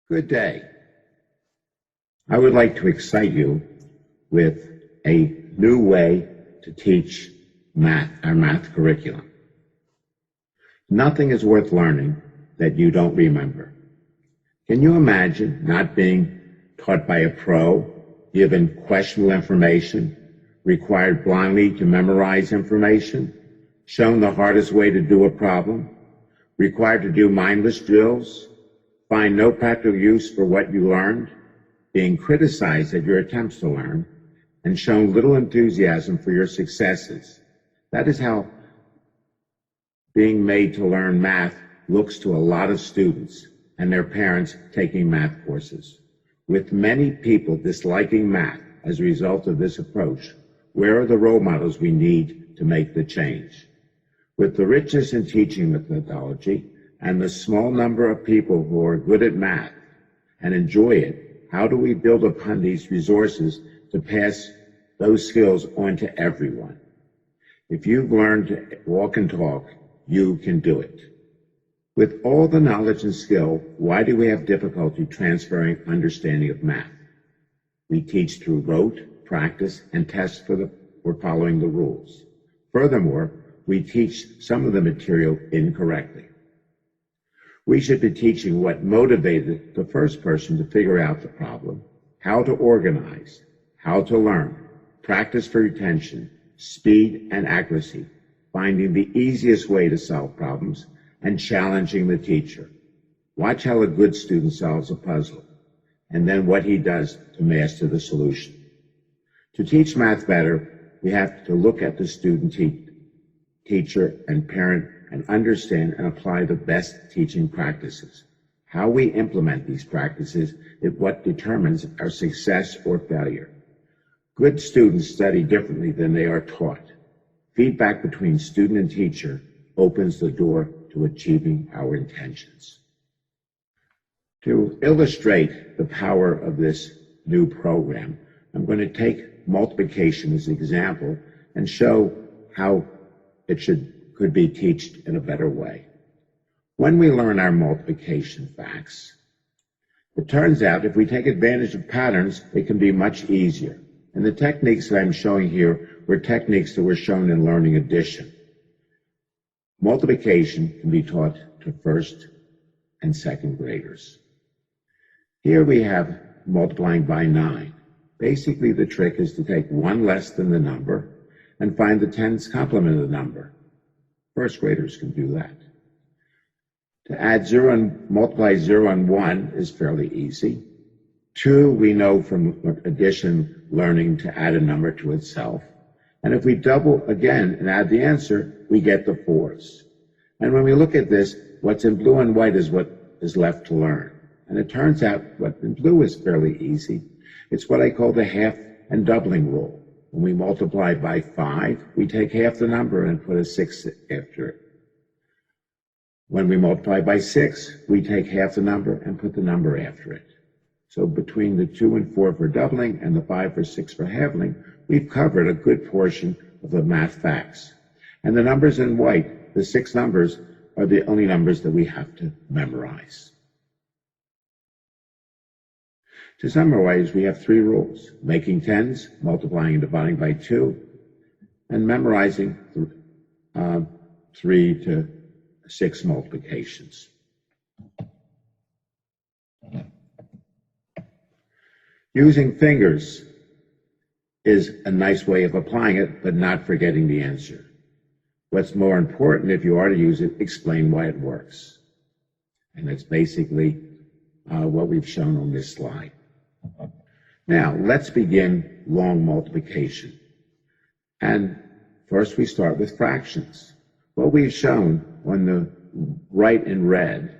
Good day. I would like to excite you with a new way to teach math, our math curriculum. Nothing is worth learning that you don't remember. Can you imagine not being taught by a pro, given questionable information, required blindly to memorize information, shown the hardest way to do a problem, required to do mindless drills, find no practical use for what you learned, being criticized at your attempts to learn, and shown little enthusiasm for your successes? That is how being made to learn math looks to a lot of students and their parents taking math courses. With many people disliking math as a result of this approach, where are the role models we need to make the change? With the richness in teaching methodology and the small number of people who are good at math and enjoy it, how do we build upon these resources to pass those skills on to everyone? If you've learned to walk and talk, you can do it. With all the knowledge and skill, why do we have difficulty transferring understanding of math? We teach through rote, practice, and tests for following the rules. Furthermore, we teach some of the material incorrectly. We should be teaching what motivated the first person to figure out the problem, how to organize, how to learn, practice for retention, speed and accuracy, finding the easiest way to solve problems, and challenging the teacher. Watch how a good student solves a puzzle, and then what he does to master the solution. To teach math better, we have to look at the student, teacher, and parent and understand and apply the best teaching practices. How we implement these practices is what determines our success or failure. Good students study differently than they are taught. Feedback between student and teacher opens the door to achieving our intentions. To illustrate the power of this new program, I'm going to take multiplication as an example and show how it could be taught in a better way. When we learn our multiplication facts, it turns out if we take advantage of patterns, it can be much easier. And the techniques that I'm showing here were techniques that were shown in learning addition. Multiplication can be taught to first and second graders. Here we have multiplying by 9. Basically, the trick is to take one less than the number and find the tens complement of the number. First graders can do that. To add 0 and multiply 0 and 1 is fairly easy. 2, we know from addition learning to add a number to itself. And if we double again and add the answer, we get the 4s. And when we look at this, what's in blue and white is what is left to learn. And it turns out what in blue is fairly easy. It's what I call the half and doubling rule. When we multiply by 5, we take half the number and put a 6 after it. When we multiply by 6, we take half the number and put the number after it. So between the 2 and 4 for doubling and the 5 or 6 for halving, we've covered a good portion of the math facts. And the numbers in white, the 6 numbers, are the only numbers that we have to memorize. To summarize, we have 3 rules: making tens, multiplying and dividing by 2, and memorizing 3 to 6 multiplications. Using fingers is a nice way of applying it, but not forgetting the answer. What's more important, if you are to use it, explain why it works. And that's basically what we've shown on this slide. Now, let's begin long multiplication. And first we start with fractions. What we've shown on the right in red,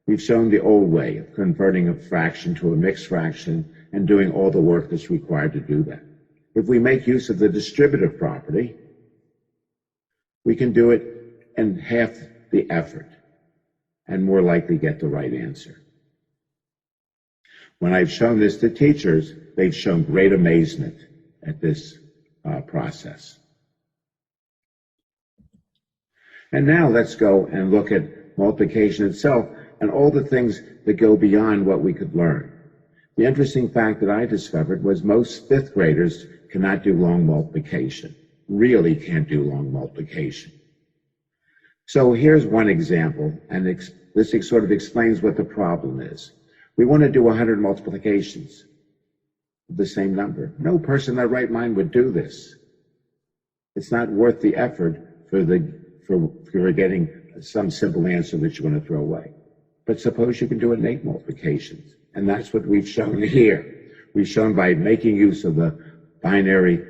we've shown the old way of converting a fraction to a mixed fraction and doing all the work that's required to do that. If we make use of the distributive property, we can do it in half the effort and more likely get the right answer. When I've shown this to teachers, they've shown great amazement at this process. And now let's go and look at multiplication itself and all the things that go beyond what we could learn. The interesting fact that I discovered was most fifth graders cannot do long multiplication, really can't do long multiplication. So here's one example, and this sort of explains what the problem is. We want to do 100 multiplications of the same number. No person in their right mind would do this. It's not worth the effort for getting some simple answer that you want to throw away. But suppose you can do it in 8 multiplications, and that's what we've shown here. We've shown by making use of the binary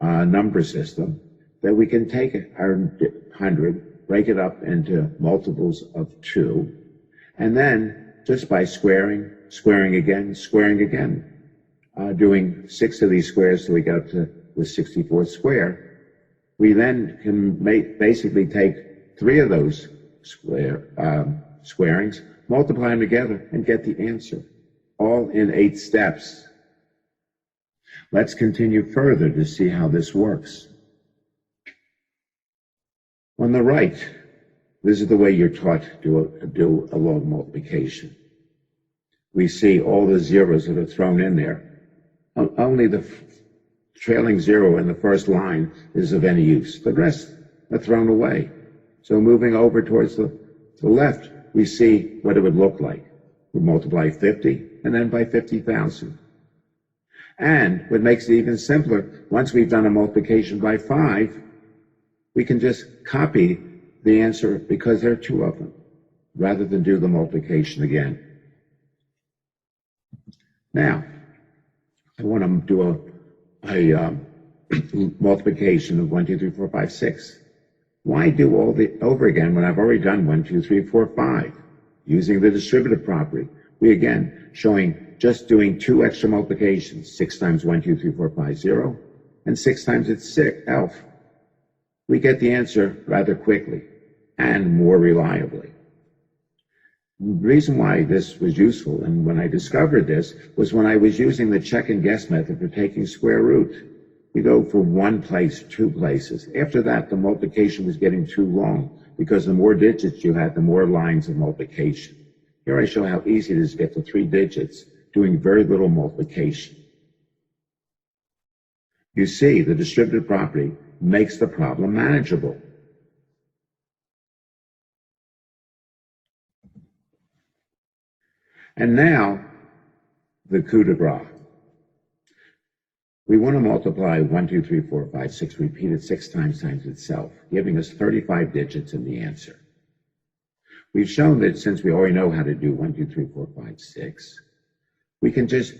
number system that we can take our 100, break it up into multiples of 2, and then just by squaring again, doing 6 of these squares till we get up to the 64th square, we then can basically take 3 of those squarings, multiply them together, and get the answer, all in 8 steps. Let's continue further to see how this works. On the right, this is the way you're taught to do a long multiplication. We see all the zeros that are thrown in there. Only the trailing 0 in the first line is of any use. The rest are thrown away. So moving over towards the left, we see what it would look like. We multiply 50 and then by 50,000. And what makes it even simpler, once we've done a multiplication by 5, we can just copy the answer because there are 2 of them, rather than do the multiplication again. Now, I want to do a multiplication of 1, 2, 3, 4, 5, 6. Why do all the over again when I've already done 1, 2, 3, 4, 5? Using the distributive property, we again showing just doing 2 extra multiplications, 6 times 1, 2, 3, 4, 5, 0, and 6 times it's 6, ELF. We get the answer rather quickly and more reliably. The reason why this was useful, and when I discovered this, was when I was using the check and guess method for taking square root. You go from 1 place, 2 places. After that, the multiplication was getting too long because the more digits you had, the more lines of multiplication. Here I show how easy it is to get to 3 digits doing very little multiplication. You see, the distributive property makes the problem manageable. And now, the coup de grace. We want to multiply 1, 2, 3, 4, 5, 6, repeated 6 times itself, giving us 35 digits in the answer. We've shown that since we already know how to do 1, 2, 3, 4, 5, 6, we can just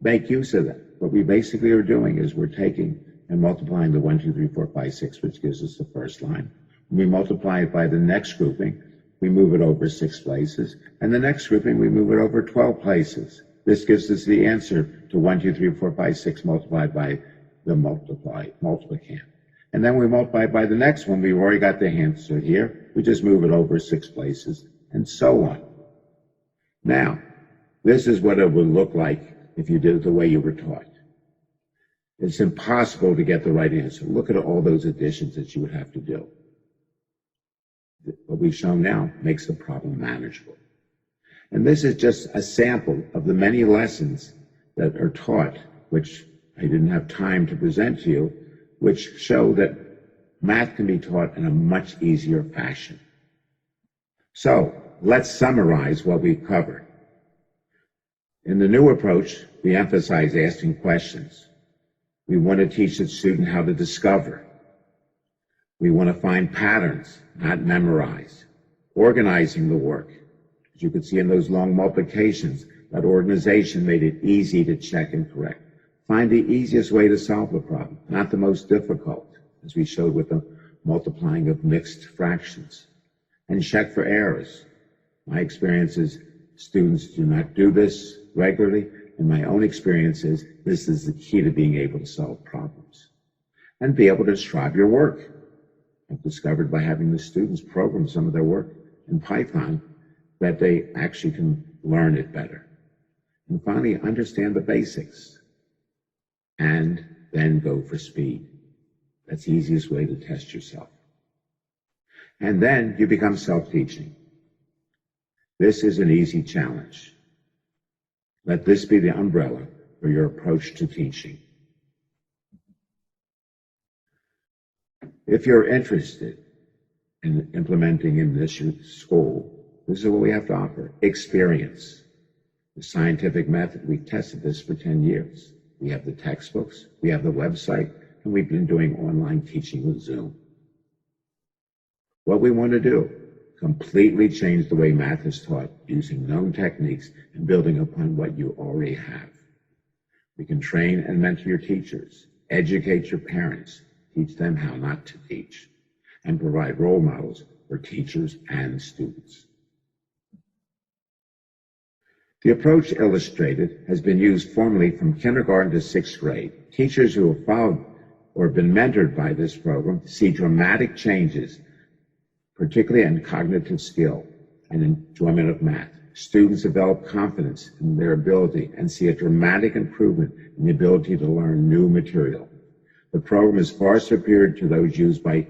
make use of that. What we basically are doing is we're taking and multiplying the 1, 2, 3, 4, 5, 6, which gives us the first line. When we multiply it by the next grouping, we move it over 6 places, and the next grouping, we move it over 12 places. This gives us the answer to 1, 2, 3, 4, 5, 6 multiplied by the multiplicand. And then we multiply by the next one. We've already got the answer here. We just move it over 6 places, and so on. Now, this is what it would look like if you did it the way you were taught. It's impossible to get the right answer. Look at all those additions that you would have to do. What we've shown now makes the problem manageable. And this is just a sample of the many lessons that are taught, which I didn't have time to present to you, which show that math can be taught in a much easier fashion. So let's summarize what we've covered. In the new approach, we emphasize asking questions. We want to teach the student how to discover. We want to find patterns, not memorize. Organizing the work. As you could see in those long multiplications, that organization made it easy to check and correct. Find the easiest way to solve the problem, not the most difficult, as we showed with the multiplying of mixed fractions. And check for errors. My experience is students do not do this regularly, and my own experience is this is the key to being able to solve problems. And be able to describe your work. I've discovered by having the students program some of their work in Python that they actually can learn it better. And finally, understand the basics and then go for speed. That's the easiest way to test yourself. And then you become self-teaching. This is an easy challenge. Let this be the umbrella for your approach to teaching. If you're interested in implementing in this school, this is what we have to offer: experience. The scientific method, we've tested this for 10 years. We have the textbooks, we have the website, and we've been doing online teaching with Zoom. What we want to do, completely change the way math is taught using known techniques and building upon what you already have. We can train and mentor your teachers, educate your parents, teach them how not to teach, and provide role models for teachers and students. The approach illustrated has been used formally from kindergarten to 6th grade. Teachers who have followed or been mentored by this program see dramatic changes, particularly in cognitive skill and enjoyment of math. Students develop confidence in their ability and see a dramatic improvement in the ability to learn new material. The program is far superior to those used by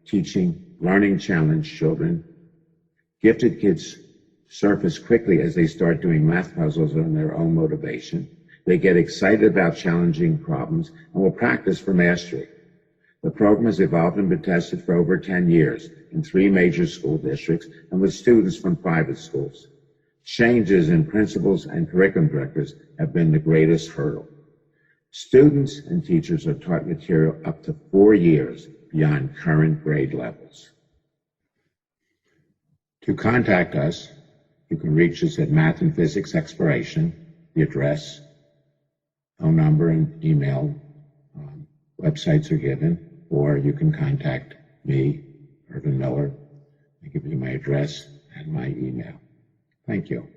teaching learning challenged children. Gifted kids surface quickly as they start doing math puzzles on their own motivation. They get excited about challenging problems and will practice for mastery. The program has evolved and been tested for over 10 years in 3 major school districts and with students from private schools. Changes in principals and curriculum directors have been the greatest hurdle. Students and teachers are taught material up to 4 years beyond current grade levels. To contact us, you can reach us at Math and Physics Exploration. The address, phone number, and email websites are given, or you can contact me, Irvin Miller. I give you my address and my email. Thank you.